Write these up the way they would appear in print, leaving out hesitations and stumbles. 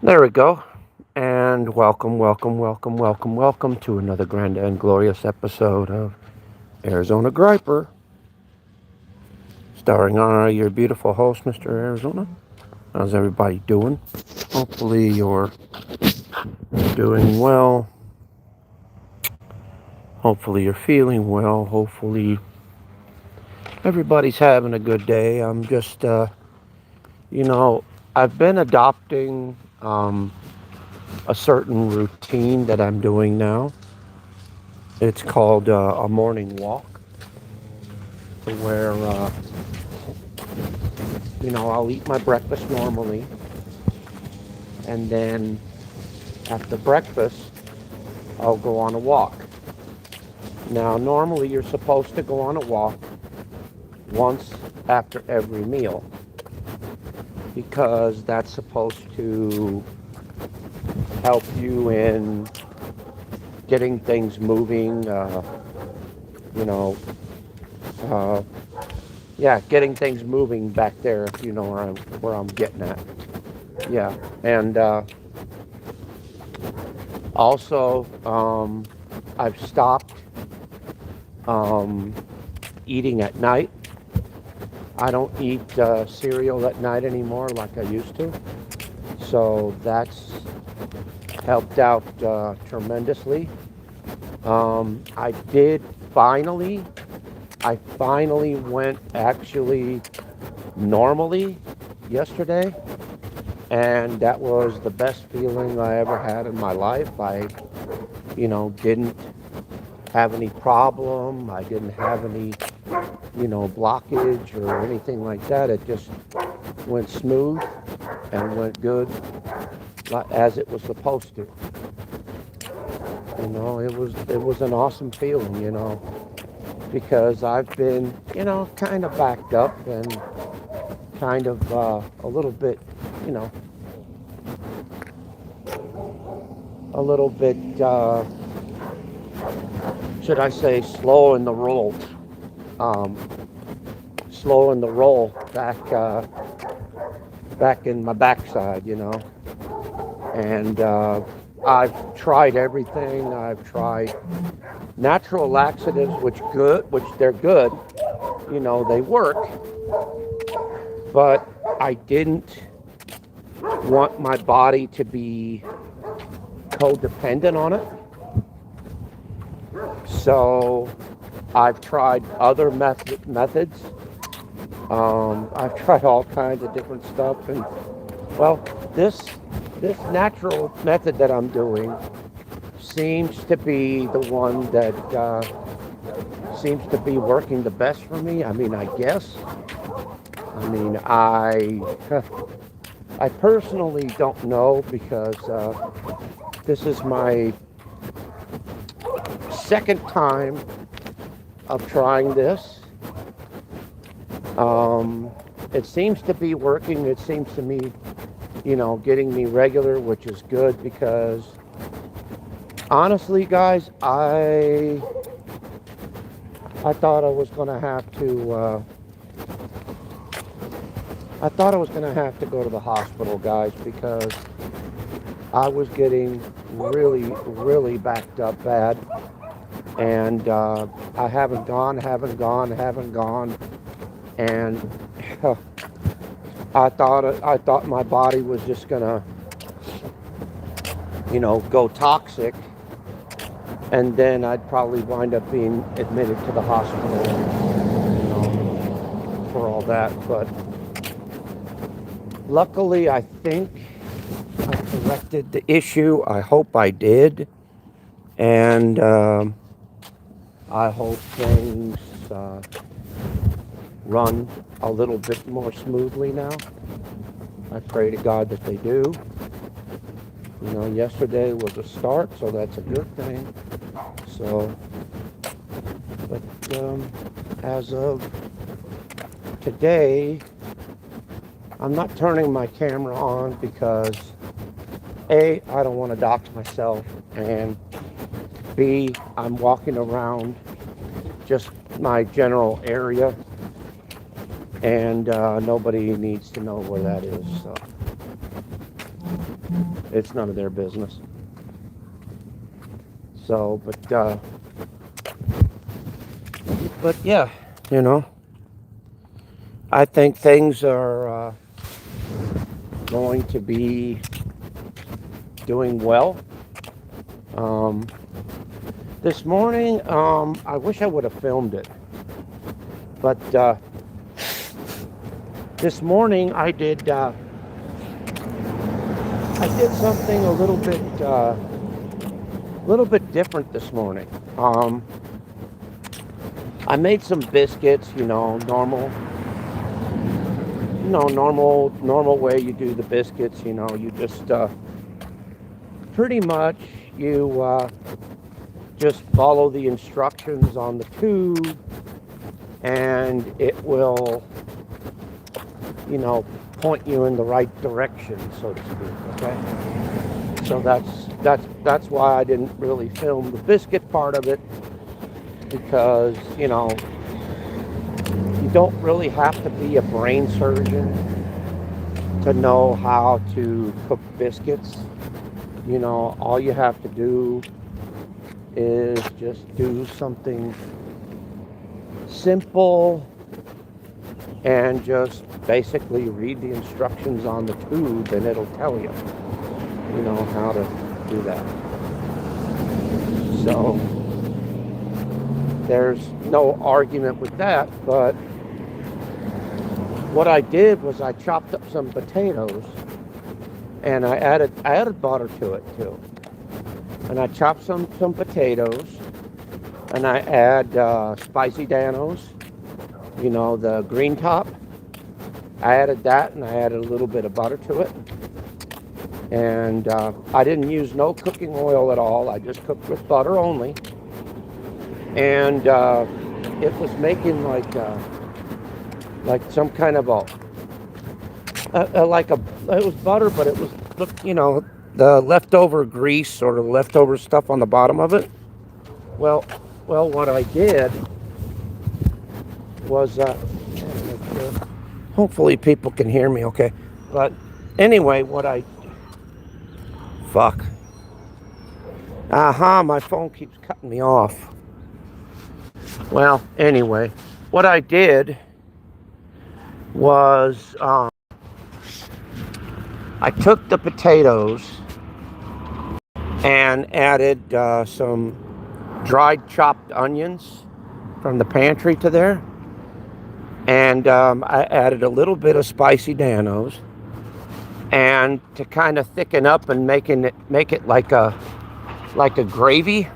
There we go. And welcome to another grand and glorious episode of Arizona Griper, starring your beautiful host, Mr. Arizona. How's everybody doing? Hopefully you're doing well. Hopefully you're feeling well. Hopefully everybody's having a good day. I'm just, you know, I've been adopting a certain routine that I'm doing now. It's called a morning walk, to where I'll eat my breakfast normally, and then after breakfast, I'll go on a walk. Now, normally you're supposed to go on a walk once after every meal because that's supposed to help you in getting things moving, you know, uh, yeah, getting things moving back there, if you know where I'm getting at. Yeah, and also, I've stopped um, eating at night. I don't eat cereal at night anymore like I used to. So that's helped out tremendously. I did finally, I finally went actually normally yesterday. And that was the best feeling I ever had in my life. I, didn't have any problem. I didn't have any, blockage or anything like that. It just went smooth and went good as it was supposed to. It was an awesome feeling, because I've been, kind of backed up and kind of a little bit, you know, a little bit, should I say, slow in the roll, um, slow in the roll back in my backside, and I've tried everything. I've tried natural laxatives, which they're good, they work, but I didn't want my body to be codependent on it. So I've tried other methods. I've tried all kinds of different stuff, and well, this natural method that I'm doing seems to be the one that seems to be working the best for me. I mean, I guess. I mean, I personally don't know because this is my second time of trying this. It seems to be working. It seems to me, getting me regular, which is good because honestly, guys, I thought I was gonna have to. I thought I was gonna have to go to the hospital, guys, because I was getting really, really backed up bad, and I haven't gone, and I thought my body was just gonna, go toxic, and then I'd probably wind up being admitted to the hospital, for all that. But luckily, I think I corrected the issue. I hope I did, and I hope things run a little bit more smoothly now. I pray to God that they do. Yesterday was a start, so that's a good thing. So, but as of today, I'm not turning my camera on because A, I don't want to dox myself, and B, I'm walking around just my general area, and nobody needs to know where that is. So, It's none of their business. So, but yeah, you know, I think things are going to be doing well. Um, this morning, I wish I would have filmed it, but this morning I did something a little bit different this morning. I made some biscuits, normal way you do the biscuits. You just pretty much you just follow the instructions on the tube, and it will, point you in the right direction, so to speak. Okay. So that's why I didn't really film the biscuit part of it, because you don't really have to be a brain surgeon to know how to cook biscuits. All you have to do is just do something simple and just basically read the instructions on the tube, and it'll tell you, how to do that. So there's no argument with that. But what I did was I chopped up some potatoes, and I added butter to it too. And I chopped some potatoes, and I add spicy Danos, the green top. I added that, and I added a little bit of butter to it. And I didn't use no cooking oil at all. I just cooked with butter only. And it was making like some kind of it was butter, but it was, the leftover grease or the leftover stuff on the bottom of it. Well, what I did was, hopefully people can hear me okay. But anyway, fuck. My phone keeps cutting me off. Well, anyway, what I did was I took the potatoes and added some dried chopped onions from the pantry to there. And I added a little bit of spicy Danos, and to kind of thicken up and make it like a gravy.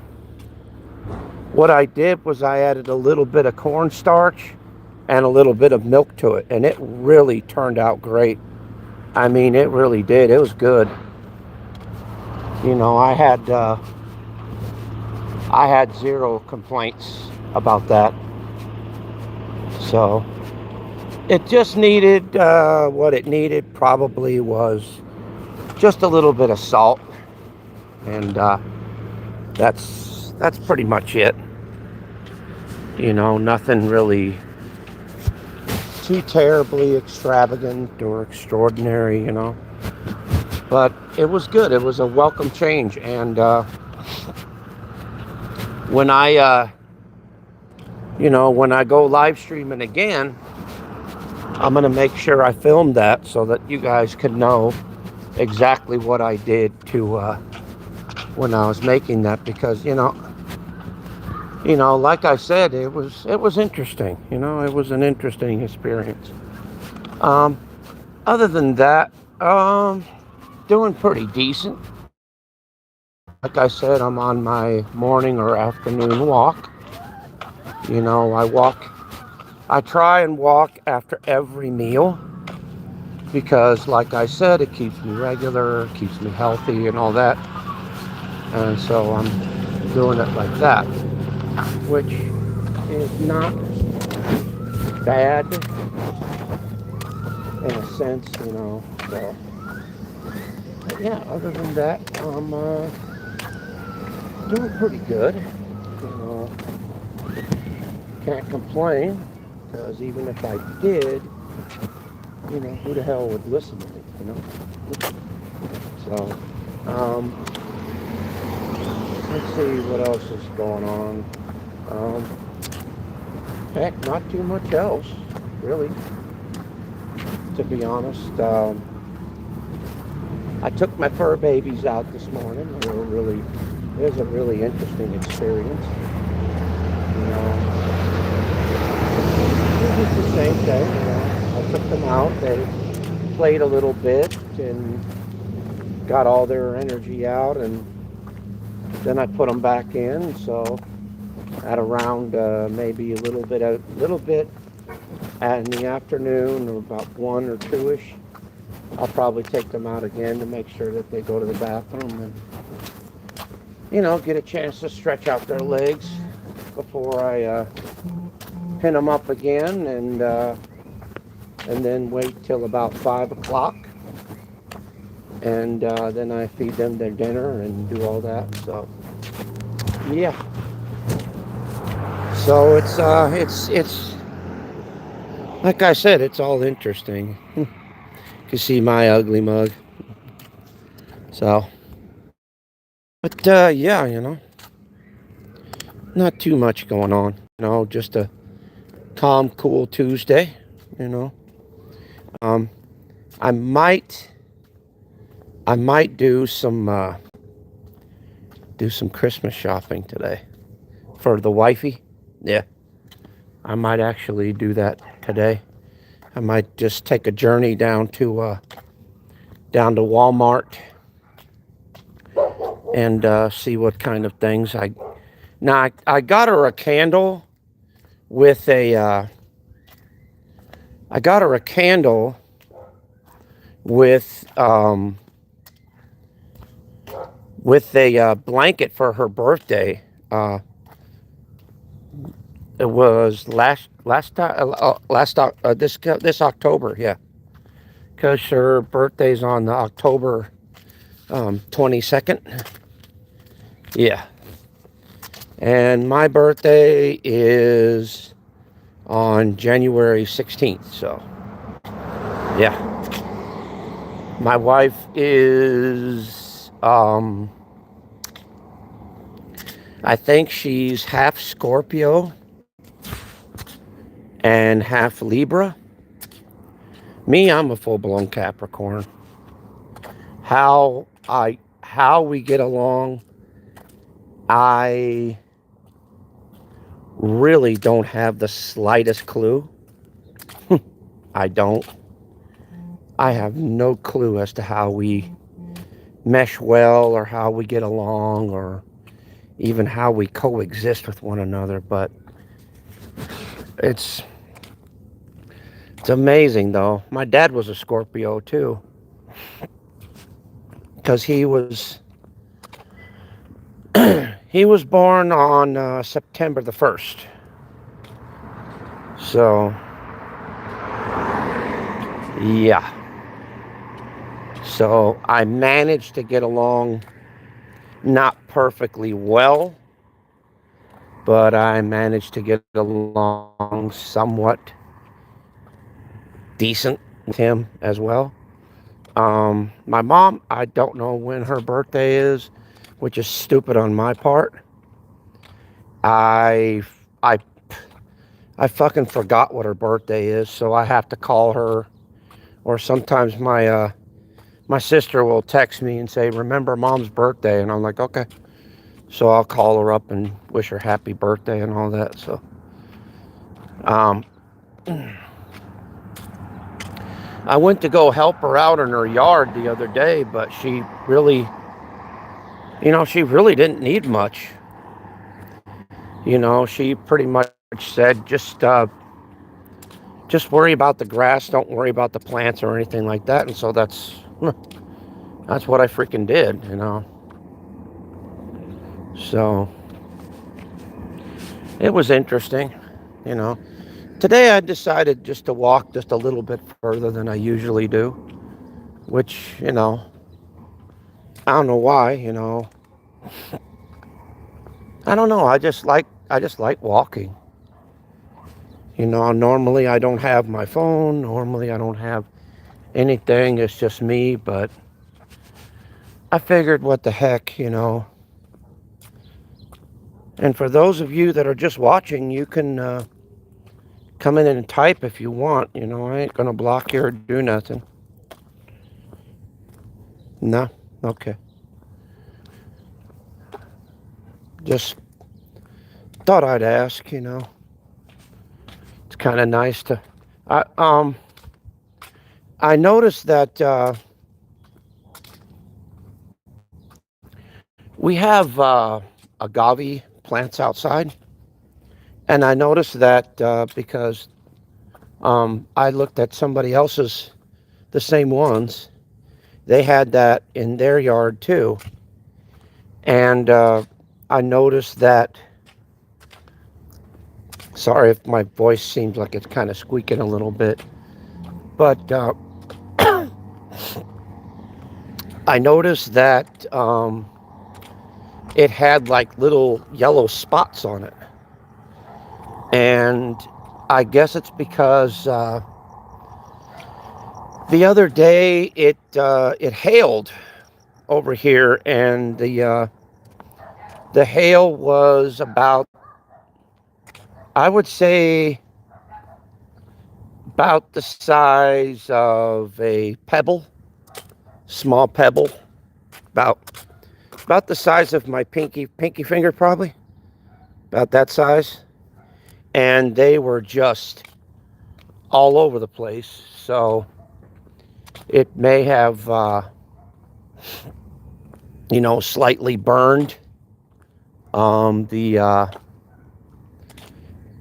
What I did was I added a little bit of cornstarch and a little bit of milk to it, and it really turned out great. I mean, it really did. It was good. I had zero complaints about that. So it just needed, what it needed probably was just a little bit of salt, and that's pretty much it. Nothing really too terribly extravagant or extraordinary, but it was good. It was a welcome change. And when I go live streaming again, I'm going to make sure I film that so that you guys can know exactly what I did to when I was making that, because like I said, it was interesting. It was an interesting experience. Other than that, doing pretty decent. Like I said, I'm on my morning or afternoon walk. I try and walk after every meal, because like I said, it keeps me regular, keeps me healthy and all that. And so I'm doing it like that, which is not bad in a sense, So, but yeah, other than that, I'm doing pretty good. Can't complain, because even if I did, who the hell would listen to me, So So, um, let's see what else is going on. Heck, not too much else, really, to be honest. I took my fur babies out this morning. It was a really interesting experience. You know, it was just the same thing. You know, I took them out. They played a little bit and got all their energy out, and then I put them back in. So at around maybe a little bit in the afternoon, or about 1 or 2ish, I'll probably take them out again to make sure that they go to the bathroom and get a chance to stretch out their legs before I pin them up again, and then wait till about 5 o'clock, and then I feed them their dinner and do all that. So yeah, so it's like I said, it's all interesting. You can see my ugly mug. So, but yeah, not too much going on. Just a calm, cool Tuesday. You know, um, I might do some Christmas shopping today for the wifey. Yeah, I might actually do that today. I might just take a journey down to Walmart and see what kind of things I got her a candle with a I got her a candle with a blanket for her birthday. It was this October, yeah, because her birthday's on the October 22nd. Yeah, and my birthday is on January 16th. So yeah, my wife is I think she's half Scorpio and half Libra. Me, I'm a full-blown Capricorn. How we get along, I really don't have the slightest clue. I don't. I have no clue as to how we mesh well, or how we get along, or even how we coexist with one another. But it's amazing, though. My dad was a Scorpio too, because he was born on September the 1st. So yeah, so I managed to get along, not perfectly well, but I managed to get along somewhat decent with him as well. My mom, I don't know when her birthday is, which is stupid on my part. I fucking forgot what her birthday is, so I have to call her, or sometimes my sister will text me and say, "Remember Mom's birthday?" And I'm like, "Okay." So I'll call her up and wish her happy birthday and all that. So I went to go help her out in her yard the other day, but she really didn't need much. She pretty much said, just worry about the grass, don't worry about the plants or anything like that. And so that's what I freaking did. So it was interesting. Today I decided just to walk just a little bit further than I usually do, which, I don't know why. I don't know. I just like walking. Normally I don't have my phone. Normally I don't have anything. It's just me. But I figured, what the heck, you know. And for those of you that are just watching, you can come in and type if you want. You know, I ain't gonna block you or do nothing. No? Okay. Just thought I'd ask, you know. It's kind of nice to. I um I noticed that we have agave plants outside, and I noticed that because I looked at somebody else's, the same ones. They had that in their yard too, and I noticed that. Sorry if my voice seems like it's kind of squeaking a little bit, but I noticed that it had like little yellow spots on it, and I guess it's because the other day it hailed over here, and the hail was about, I would say, about the size of a pebble, small pebble, about the size of my pinky finger, probably about that size, and they were just all over the place. So it may have, slightly burned the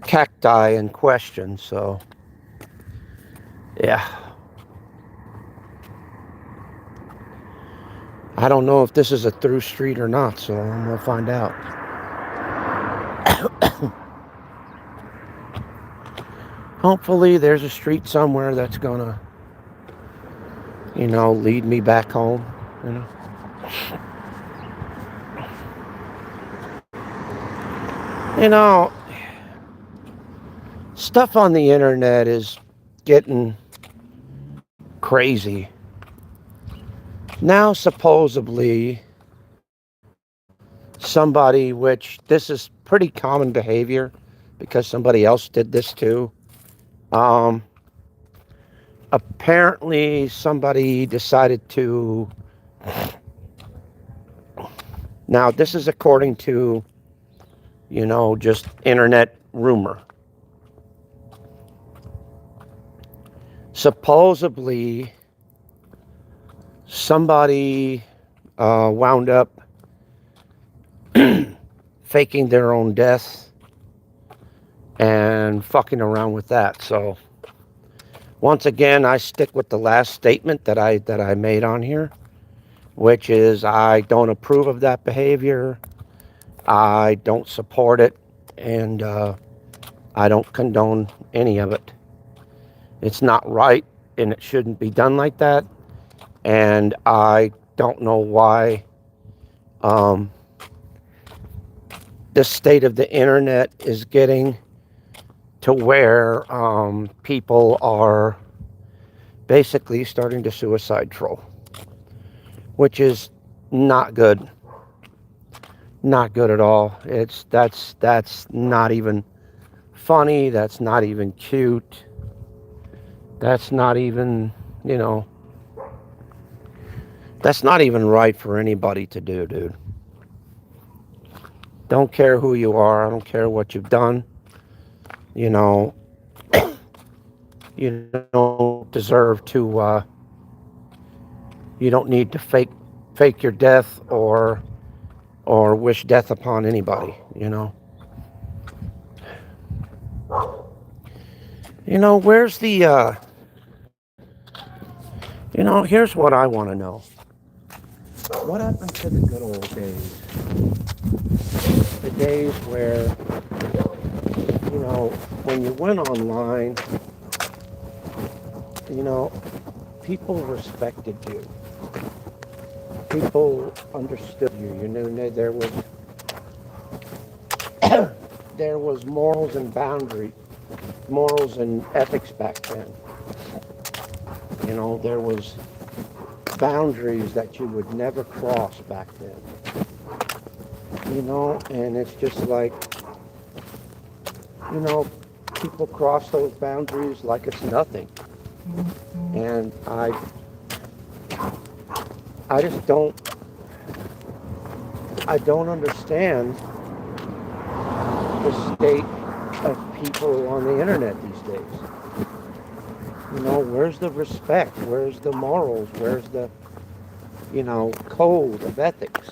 cacti in question. So yeah, I don't know if this is a through street or not, so I'm gonna find out. Hopefully there's a street somewhere that's gonna, lead me back home, you know. You know, stuff on the internet is getting crazy. Now, supposedly, somebody, which this is pretty common behavior because somebody else did this too. Apparently, somebody decided to. Now, this is according to, just internet rumor. Supposedly, somebody wound up faking their own death and fucking around with that. So, once again, I stick with the last statement that I made on here, which is I don't approve of that behavior. I don't support it, and I don't condone any of it. It's not right, and it shouldn't be done like that. And I don't know why the state of the internet is getting to where people are basically starting to suicide troll, which is not good. Not good at all. That's not even funny. That's not even cute. That's not even, that's not even right for anybody to do, dude. Don't care who you are. I don't care what you've done. You don't deserve to, you don't need to fake your death or wish death upon anybody, where's the, here's what I want to know. What happened to the good old days? The days where, when you went online, people respected you. People understood you. There was morals and boundaries, morals and ethics back then. boundaries that you would never cross back then. You know, and it's just like, you know, people cross those boundaries like it's nothing. And I just I don't understand the state of people on the internet these days. You know, where's the respect? Where's the morals? Where's the, you know, code of ethics?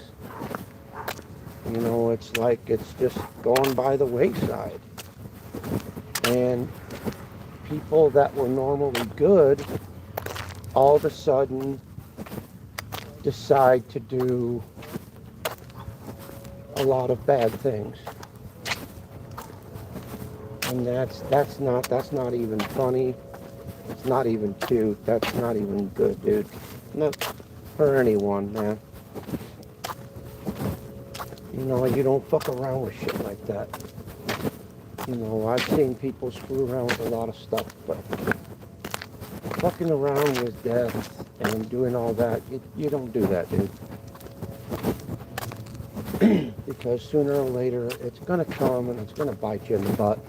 You know, it's like it's just gone by the wayside. And people that were normally good all of a sudden decide to do a lot of bad things. And that's not even funny. It's not even cute. That's not even good, dude. Not for anyone, man. You know, you don't fuck around with shit like that. You know, I've seen people screw around with a lot of stuff, but fucking around with death and doing all that, you don't do that, dude. Because sooner or later, it's going to come and it's going to bite you in the butt.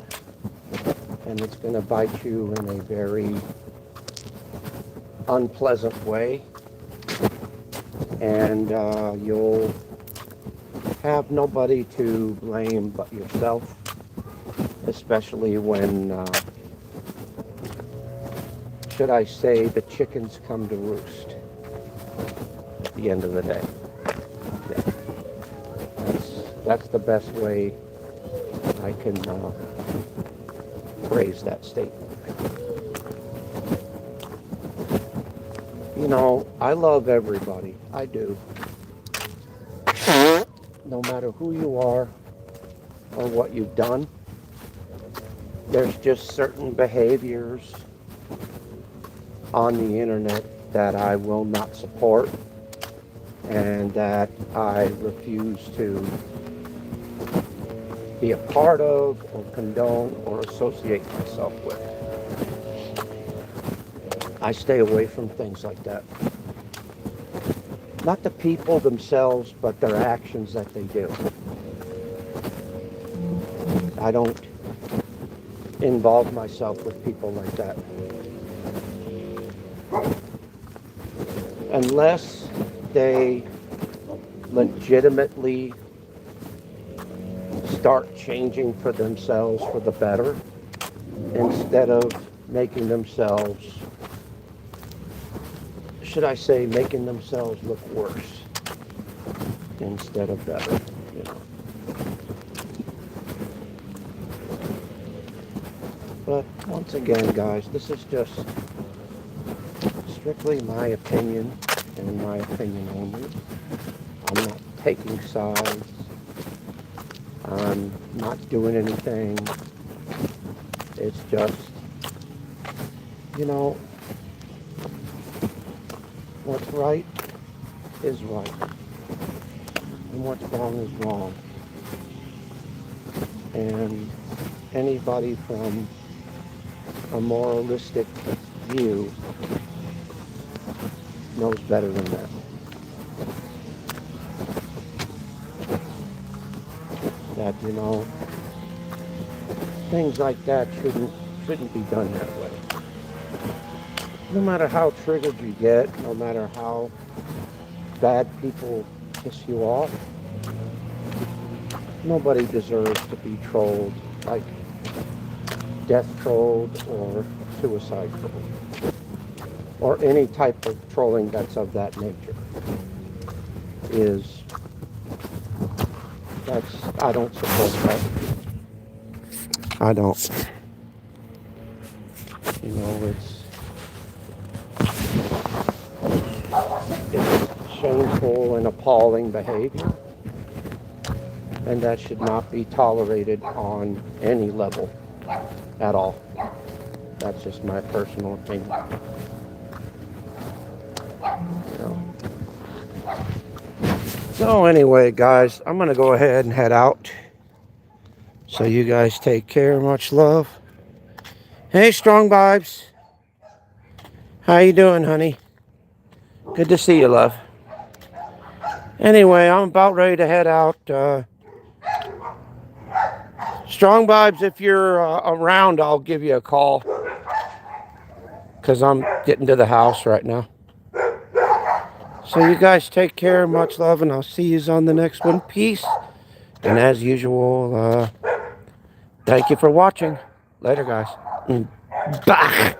And it's going to bite you in a very unpleasant way. And you'll have nobody to blame but yourself. Especially when, should I say, the chickens come to roost at the end of the day. Yeah. That's the best way I can phrase that statement. You know, I love everybody. I do. No matter who you are or what you've done, there's just certain behaviors on the internet that I will not support and that I refuse to be a part of or condone or associate myself with. I stay away from things like that. Not the people themselves, but their actions that they do. I don't involve myself with people like that. Unless they legitimately start changing for themselves for the better instead of making themselves, should I say, making themselves look worse instead of better, you know. But once again, guys, this is just strictly my opinion and my opinion only. I'm not taking sides. I'm not doing anything. It's just, you know, what's right is right. And what's wrong is wrong. And anybody from a moralistic view knows better than that. That, you know, things like that shouldn't be done that way. No matter how triggered you get, no matter how bad people piss you off, nobody deserves to be trolled, like death trolled or suicide trolled, or any type of trolling that's of that nature. I don't support that. I don't. You know, it's shameful and appalling behavior, and that should not be tolerated on any level at all. That's just my personal opinion. You know. So anyway, guys, I'm going to go ahead and head out. So you guys take care. Much love. Hey, Strong Vibes. How you doing, honey? Good to see you, love. Anyway, I'm about ready to head out. Strong vibes, if you're around, I'll give you a call. Because I'm getting to the house right now. So you guys take care. Much love, and I'll see you on the next one. Peace. And as usual, thank you for watching. Later, guys. Bye.